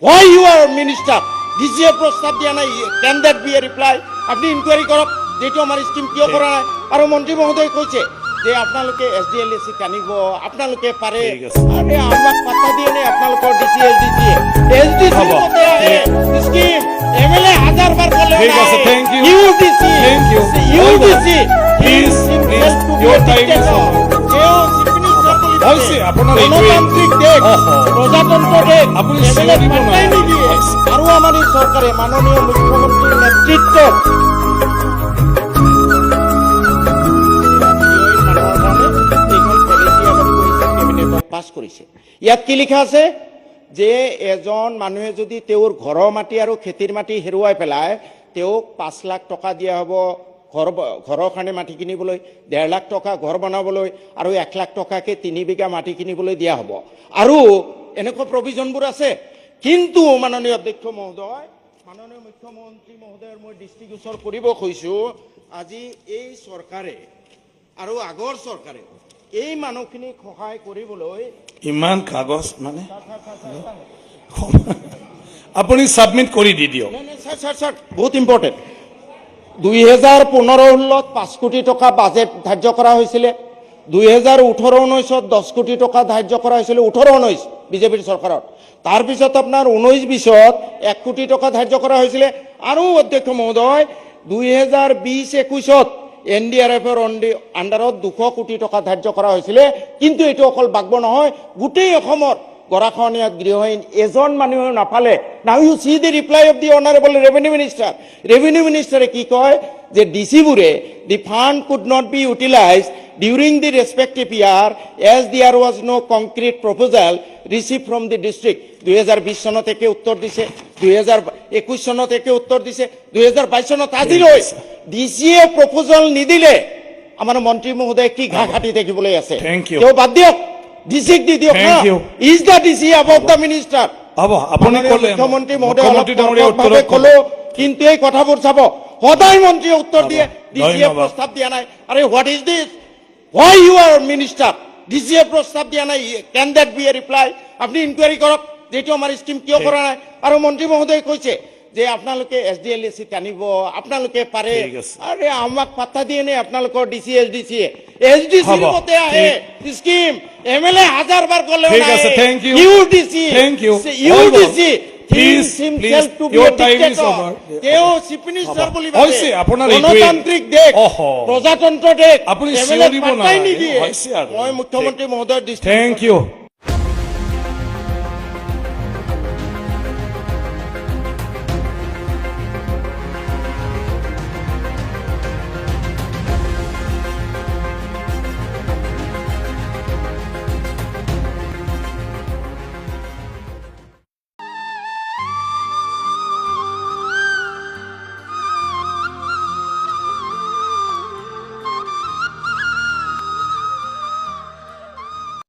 Why you are minister? DCA প্ৰস্তাব দিয়া নাই, can that be a reply? আপনি ইনকোয়াৰি কৰক যেটো আমাৰ স্কিম কিয় কৰা নাই। আৰু মন্ত্ৰী মহোদয় কৈছে যে আপোনালোকে SDLC টানিব, আপোনালোকে পাৰে। আৰে আমাক পাত্তা দিয়ে নাই আপোনালোকৰ DCA SDC মতে আহে স্কিম MLA হাজাৰ বাৰ ক'লে ঠিক আছে, thank you. UDC Thank you. UDC Please, your time is over. হৈছে আপোনাৰ গণতান্ত্ৰিক দেশ, প্ৰজাতন্ত্ৰ দেশ, আপুনি এমএলএ চিঞৰিব পাত্তাই নালাগে। নিদিয়ে। আৰু আমাৰ এই চৰকাৰে মাননীয় মুখ্যমন্ত্ৰীৰ নেতৃত্বত পাছ কৰিছে। ইয়াত কি লিখা আছে যে এজন মানুহে যদি তেওঁৰ ঘৰৰ মাটি আৰু খেতিৰ মাটি হেৰুৱাই পেলায় তেওঁক 5 লাখ টকা দিয়া হ'ব ঘৰৰ কাৰণে মাটি কিনিবলৈ, 1.5 লাখ টকা ঘৰ বনাবলৈ আৰু 1 লাখ টকাকে 3 বিঘা মাটি কিনিবলৈ দিয়া হ'ব। আৰু এনেকুৱা প্ৰভিজনবোৰ আছে। কিন্তু মাননীয় অধ্যক্ষ মহোদয়, মাননীয় মুখ্যমন্ত্ৰী মহোদয়ৰ মই দৃষ্টিগোচৰ কৰিব খুজিছোঁ, আজি এই চৰকাৰে আৰু আগৰ চৰকাৰে এই মানুহখিনিক সহায় কৰিবলৈ ইমান কাগজ মানে আপুনি সাবমিট কৰি দি দিয়ক। স্যাৰ বহুত ইম্পৰ্টেন্ট। 2015-16 5 কোটি টকা বাজেট ধাৰ্য কৰা হৈছিলে। 2018-19 10 কোটি টকা ধাৰ্য কৰা হৈছিলে 18-19 বিজেপিৰ চৰকাৰত। তাৰপিছত আপোনাৰ 19-20 1 কোটি টকা ধাৰ্য কৰা হৈছিলে। আৰু অধ্যক্ষ মহোদয় 2020-21 NDRFৰ আণ্ডাৰত 200 কোটি টকা ধাৰ্য কৰা হৈছিলে। কিন্তু এইটো অকল বাগব নহয়, গোটেই অসমৰ গৰাখহনীয়া গৃহহীন এজন মানুহেও নাপালে। Now you C the reply of the honourable revenue minister. Revenue মিনিষ্টাৰে কি কয় যে ডিচিবোৰে দি fund could not be utilise during the ৰেছপেক্টিভ year as দিয়াৰ was no' concrete প্ৰপ'জাল receive from the district. 2020 চনত একে উত্তৰ দিছে, 2021 চনত একে উত্তৰ দিছে, 2022 চনত আজিলৈ ডিচিয়ে প্ৰপ'জাল নিদিলে আমাৰ মন্ত্ৰী মহোদয়ে কি ঘাঁহ কাটি থাকিবলৈ আছে। তেওঁ বাদ দিয়ক, ডিচিক দি দিয়ক না। Is the DC above the minister? হ'ব আপুনি ক'লে মুখ্যমন্ত্ৰী মহোদয় মুখ্যমন্ত্ৰী ডাঙৰীয়া উত্তৰ ক'লো, কিন্তু এই কথাবোৰ চাব সদায় মন্ত্ৰীয়ে উত্তৰ দিয়ে, ডিচিয়ে প্ৰস্তাৱ দিয়া নাই। আৰে what is this? Why you are minister? ডিচিয়ে প্ৰস্তাৱ দিয়া নাই, can that be a reply? আপনি ইনকোয়াৰি কৰক যেটো আমাৰ স্কিম কিয় কৰা নাই। আৰু মন্ত্ৰী মহোদয় কৈছে যে আপোনালোকে SDLC টানিব, আপোনালোকে পাৰে। আৰে আমাক পাত্তা দিয়ে নাই আপোনালোকৰ DCA SDC মতে আহে স্কিম MLA হাজাৰ বাৰ ক'লে ঠিক আছে, thank you. UDC Please, your time is over. তেওঁ চিফ মিনিষ্টাৰ বুলি হৈছে আপোনাৰ গণতান্ত্ৰিক দেশ, প্ৰজাতন্ত্ৰ দেশ, আপুনি MLA চিঞৰিব পাত্তাই নালাগে। নিদিয়ে। হৈছে আৰু। মই মুখ্যমন্ত্ৰী মহোদয়ৰ দৃষ্টি Thank you.